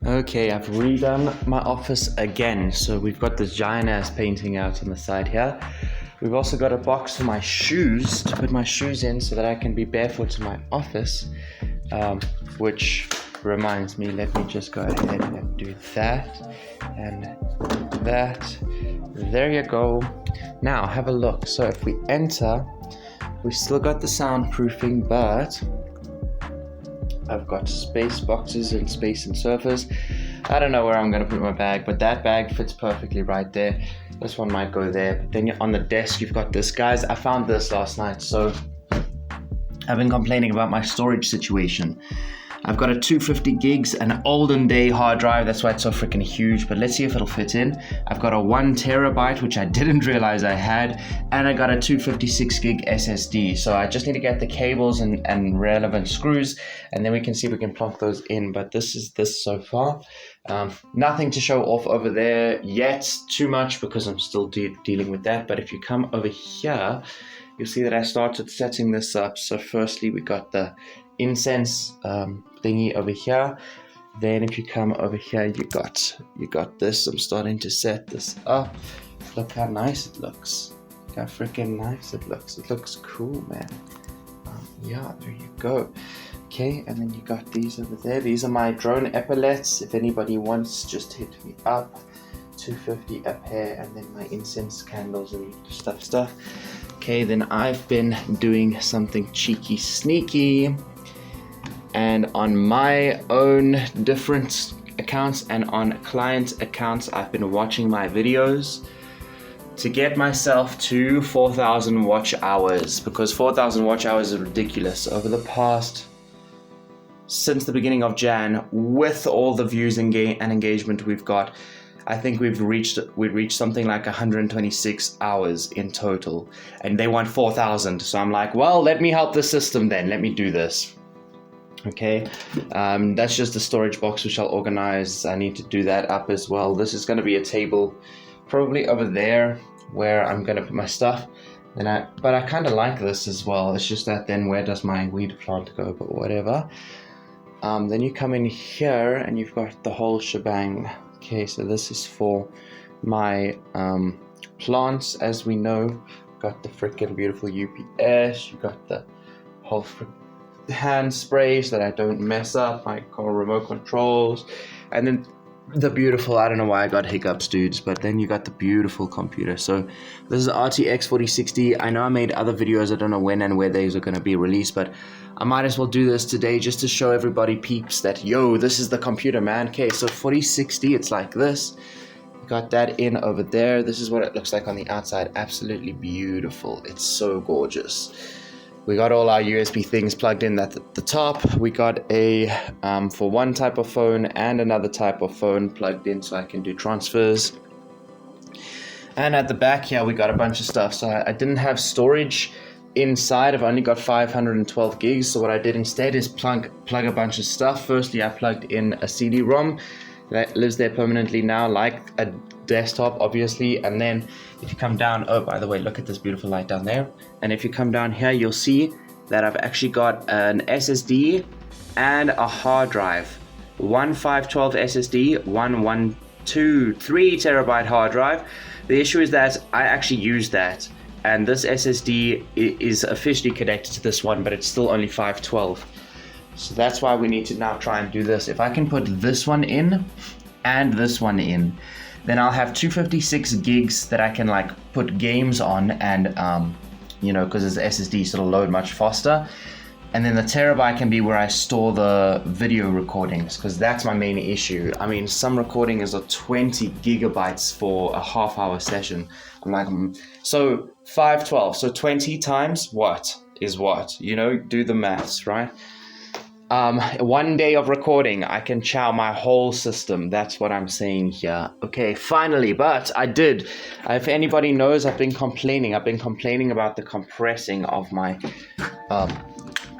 Okay, I've redone my office again. So we've got this giant ass painting out on the side here. We've also got a box for my shoes to put my shoes in so that I can be barefoot in my office. Which reminds me, let me just go ahead and do that and that. There you go. Now have a look. So if we enter, we still got the soundproofing, but I've got space boxes and space and surface. I don't know where I'm going to put my bag, but that bag fits perfectly right there. This one might go there. But then on the desk, you've got this. Guys, I found this last night. So I've been complaining about my storage situation. I've got a 250 gigs, an olden day hard drive. That's why it's so freaking huge, but let's see if it'll fit in. I've got a 1 terabyte, which I didn't realize I had, and I got a 256 gig SSD. So I just need to get the cables and relevant screws, and then we can see if we can plonk those in. But this is this so far. Nothing to show off over there yet too much because I'm still dealing with that. But if you come over here, you'll see that I started setting this up. So firstly, we got the incense thingy over here. Then if you come over here, you got this. I'm starting to set this up. Look how nice it looks. Look how freaking nice it looks. It looks cool, man. Yeah, there you go. Okay, and then you got these over there. These are my drone epaulets. If anybody wants, just hit me up. 250 a pair, and then my incense candles and stuff. Okay, then I've been doing something cheeky sneaky, and on my own different accounts and on client accounts, I've been watching my videos to get myself to 4,000 watch hours, because 4,000 watch hours is ridiculous. Over the past, since the beginning of Jan, with all the views and engagement we've got, I think we've reached something like 126 hours in total, and they want 4,000. So I'm like, well, let me help the system then. Let me do this. Okay, that's just the storage box which I'll organize. I need to do that up as well. This is going to be a table, probably over there where I'm going to put my stuff. But I kind of like this as well. It's just that then where does my weed plant go? But whatever. Then you come in here and you've got the whole shebang. Okay, so this is for my plants, as we know. Got the freaking beautiful UPS. You got the whole hand spray so that I don't mess up my remote controls, and then the beautiful, I don't know why I got hiccups, dudes, but then you got the beautiful computer. So this is RTX 4060. I know I made other videos. I don't know when and where these are going to be released, but I might as well do this today just to show everybody peeps that, yo, this is the computer, man. Okay, so 4060, it's like this. Got that in over there. This is what it looks like on the outside. Absolutely beautiful. It's so gorgeous. We got all our USB things plugged in at the top. We got a, for one type of phone and another type of phone plugged in so I can do transfers. And at the back here, we got a bunch of stuff. So I didn't have storage inside. I've only got 512 gigs. So what I did instead is plug a bunch of stuff. Firstly, I plugged in a CD-ROM that lives there permanently now, like a desktop, obviously. And then if you come down, oh, by the way, look at this beautiful light down there. And if you come down here, you'll see that I've actually got an SSD and a hard drive. One 512 SSD, one 3 terabyte hard drive. The issue is that I actually use that, and this SSD is officially connected to this one, but it's still only 512. So that's why we need to now try and do this. If I can put this one in and this one in, then I'll have 256 gigs that I can like put games on, and you know, because it's SSD, so it'll load much faster. And then the terabyte can be where I store the video recordings, because that's my main issue. I mean, some recordings are 20 gigabytes for a half-hour session. I'm like, so 512, so 20 times what is what? You know, do the maths, right? 1 day of recording, I can chow my whole system. That's what I'm saying here. Okay, finally, but I did. If anybody knows, I've been complaining about the compressing of my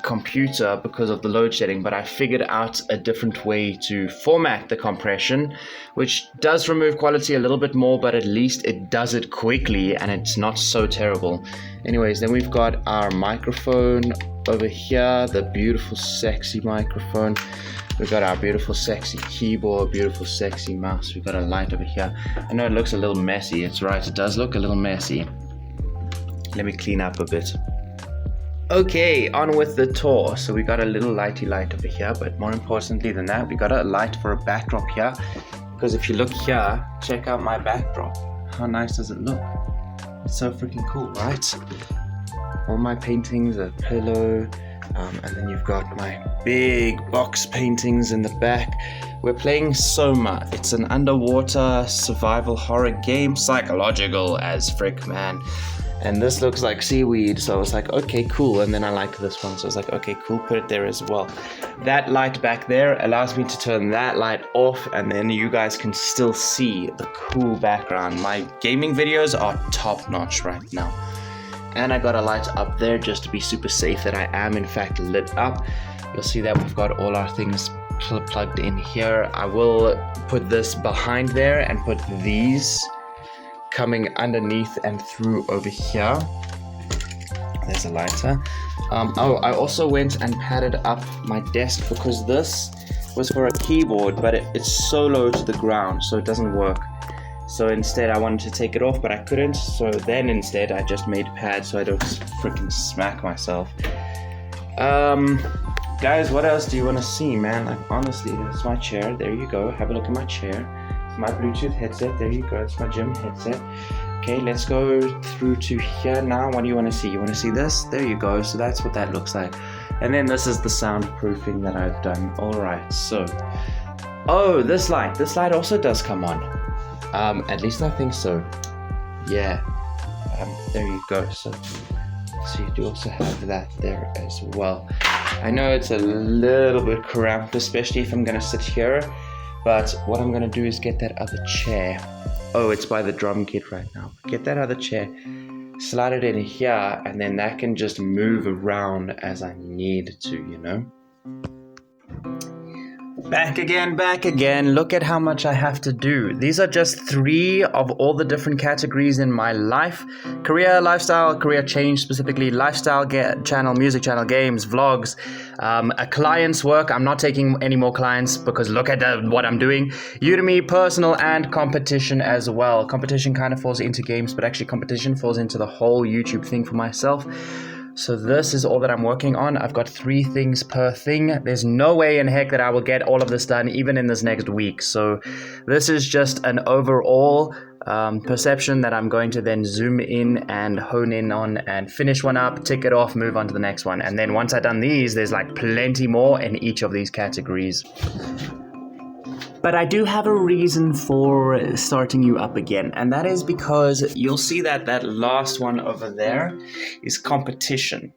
computer because of the load shedding, but I figured out a different way to format the compression, which does remove quality a little bit more, but at least it does it quickly and it's not so terrible. Anyways, then we've got our microphone over here, the beautiful sexy microphone. We got our beautiful sexy keyboard, beautiful sexy mouse. We got a light over here. I know it looks a little messy. It's right, it does look a little messy. Let me clean up a bit. Okay, on with the tour. So we got a little lighty light over here, but more importantly than that, we got a light for a backdrop here. Because if you look here, check out my backdrop. How nice does it look? It's so freaking cool, right? All my paintings, a pillow, and then you've got my big box paintings in the back. We're playing Wassup Mah. It's an underwater survival horror game, psychological as frick, man. And this looks like seaweed, so I was like, okay, cool. And then I liked this one, so I was like, okay, cool, put it there as well. That light back there allows me to turn that light off, and then you guys can still see the cool background. My gaming videos are top notch right now. And I got a light up there just to be super safe that I am in fact lit up. You'll see that we've got all our things plugged in here. I will put this behind there and put these coming underneath and through over here. There's a lighter. I also went and padded up my desk because this was for a keyboard, but it's so low to the ground, so it doesn't work. So instead I wanted to take it off, but I couldn't. So then instead I just made pads so I don't freaking smack myself. Guys, what else do you want to see, man? Like, honestly, that's my chair. There you go. Have a look at my chair. My Bluetooth headset. There you go. It's my gym headset. Okay, let's go through to here now. What do you want to see? You want to see this? There you go. So that's what that looks like. And then this is the soundproofing that I've done. All right. So, oh, this light also does come on. At least I think so. Yeah. There you go. So you do also have that there as well. I know it's a little bit cramped, especially if I'm gonna sit here. But what I'm gonna do is get that other chair. Oh, it's by the drum kit right now. Get that other chair, slide it in here, and then that can just move around as I need to, you know? Back again. Look at how much I have to do. These are just 3 of all the different categories in my life. Career, lifestyle, career change, specifically lifestyle channel, music channel, games, vlogs, a client's work. I'm not taking any more clients because look at what I'm doing. Udemy, personal, and competition as well. Competition kind of falls into games, but actually competition falls into the whole YouTube thing for myself. So this is all that I'm working on. I've got 3 things per thing. There's no way in heck that I will get all of this done even in this next week. So this is just an overall perception that I'm going to then zoom in and hone in on and finish one up, tick it off, move on to the next one. And then once I've done these, there's like plenty more in each of these categories. But I do have a reason for starting you up again, and that is because you'll see that that last one over there is competition.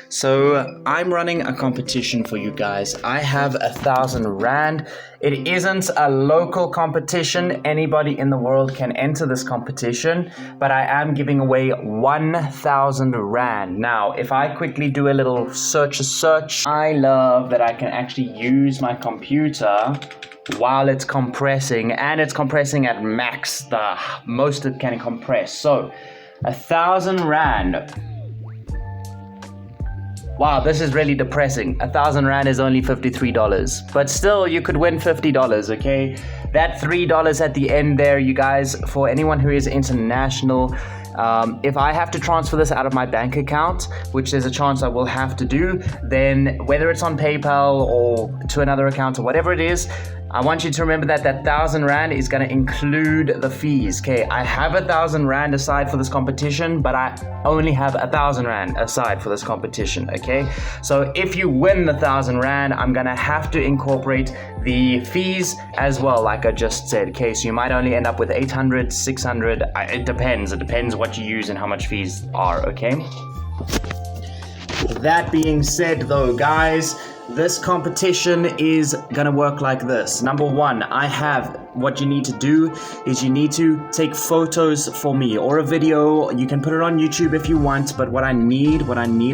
So I'm running a competition for you guys. I have 1,000 Rand. It isn't a local competition. Anybody in the world can enter this competition, but I am giving away 1,000 Rand. Now, if I quickly do a little search, I love that I can actually use my computer while it's compressing, and it's compressing at max, the most it can compress. So 1,000 Rand. Wow, this is really depressing. 1,000 Rand is only $53, but still you could win $50, okay? That $3 at the end there, you guys, for anyone who is international, if I have to transfer this out of my bank account, which there's a chance I will have to do, then whether it's on PayPal or to another account or whatever it is, I want you to remember that 1,000 Rand is going to include the fees. Okay, I have 1,000 Rand aside for this competition, but I only have 1,000 Rand aside for this competition. Okay, so if you win the 1,000 Rand, I'm going to have to incorporate the fees as well, like I just said. Okay, so you might only end up with 800, 600. It depends. It depends what you use and how much fees are. Okay. That being said, though, guys, this competition is gonna work like this. Number 1, what you need to do is you need to take photos for me or a video. You can put it on YouTube if you want, but what I need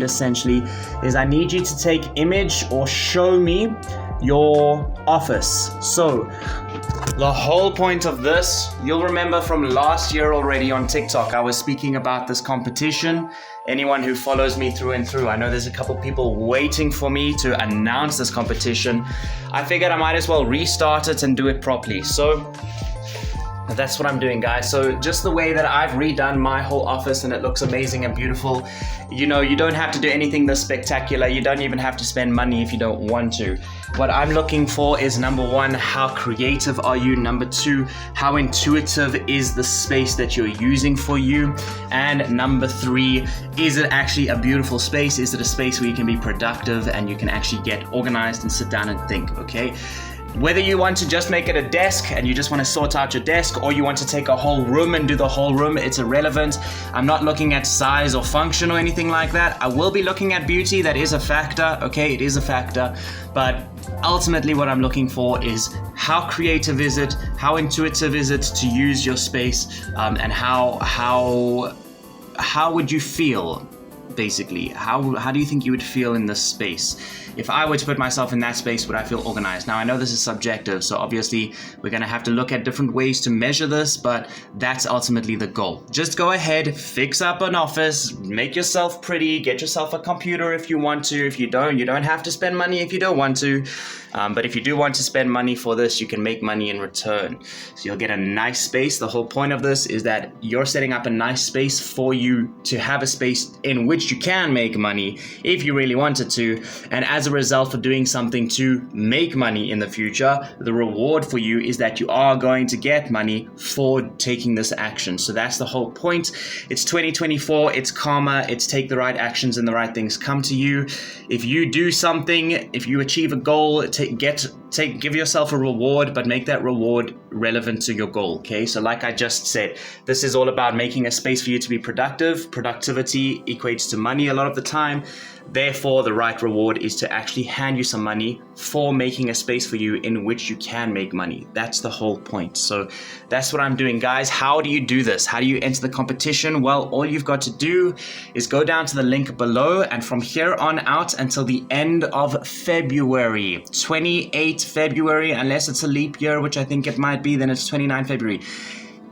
essentially is I need you to take image or show me your office. So The whole point of this, you'll remember from last year already on TikTok, I was speaking about this competition. Anyone who follows me through and through, I know there's a couple people waiting for me to announce this competition. I figured I might as well restart it and do it properly. So that's what I'm doing, guys. So just the way that I've redone my whole office and it looks amazing and beautiful. You know, you don't have to do anything this spectacular. You don't even have to spend money if you don't want to. What I'm looking for is, number one, how creative are you? Number two, how intuitive is the space that you're using for you? And number three, is it actually a beautiful space? Is it a space where you can be productive and you can actually get organized and sit down and think, okay? Whether you want to just make it a desk and you just want to sort out your desk, or you want to take a whole room and do the whole room, it's irrelevant. I'm not looking at size or function or anything like that. I will be looking at beauty. That is a factor, okay? It is a factor. But ultimately what I'm looking for is how creative is it? How intuitive is it to use your space? And how would you feel? Basically, how do you think you would feel in this space? If I were to put myself in that space, would I feel organized? Now, I know this is subjective, so obviously we're going to have to look at different ways to measure this, but that's ultimately the goal. Just go ahead, fix up an office, make yourself pretty, get yourself a computer if you want to. If you don't have to spend money if you don't want to. But if you do want to spend money for this, you can make money in return. So you'll get a nice space. The whole point of this is that you're setting up a nice space for you to have a space in which you can make money if you really wanted to. And as a result of doing something to make money in the future, the reward for you is that you are going to get money for taking this action. So that's the whole point. It's 2024. It's karma. It's take the right actions and the right things come to you. If you do something, if you achieve a goal, give yourself a reward, but make that reward relevant to your goal, okay? So like I just said, this is all about making a space for you to be productive. Productivity equates to money a lot of the time. Therefore, the right reward is to actually hand you some money for making a space for you in which you can make money. That's the whole point. So that's what I'm doing, guys. How do you do this? How do you enter the competition? Well, all you've got to do is go down to the link below, and from here on out until the end of February, 28 February, unless it's a leap year, which I think it might be, then it's 29 February.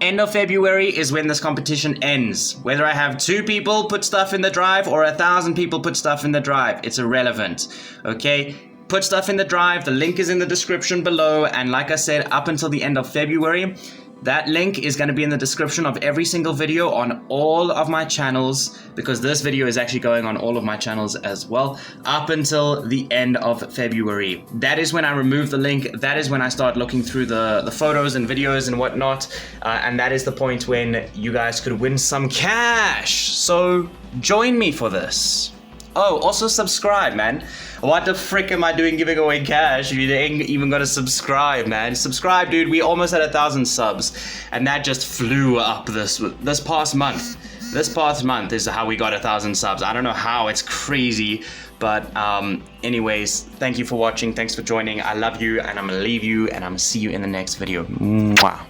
End of February is when this competition ends. Whether I have 2 people put stuff in the drive or 1,000 people put stuff in the drive, it's irrelevant, okay? Put stuff in the drive, the link is in the description below, and like I said, up until the end of February, that link is going to be in the description of every single video on all of my channels, because this video is actually going on all of my channels as well, up until the end of February. That is when I remove the link. That is when I start looking through the photos and videos and whatnot, and that is the point when you guys could win some cash. So join me for this. Oh, also subscribe, man. What the frick am I doing giving away cash if you ain't even gonna subscribe, man? Subscribe, dude. We almost had 1,000 subs, and that just flew up this past month. This past month is how we got 1,000 subs. I don't know how. It's crazy. But anyways, thank you for watching. Thanks for joining. I love you, and I'm gonna leave you, and I'm gonna see you in the next video. Mwah.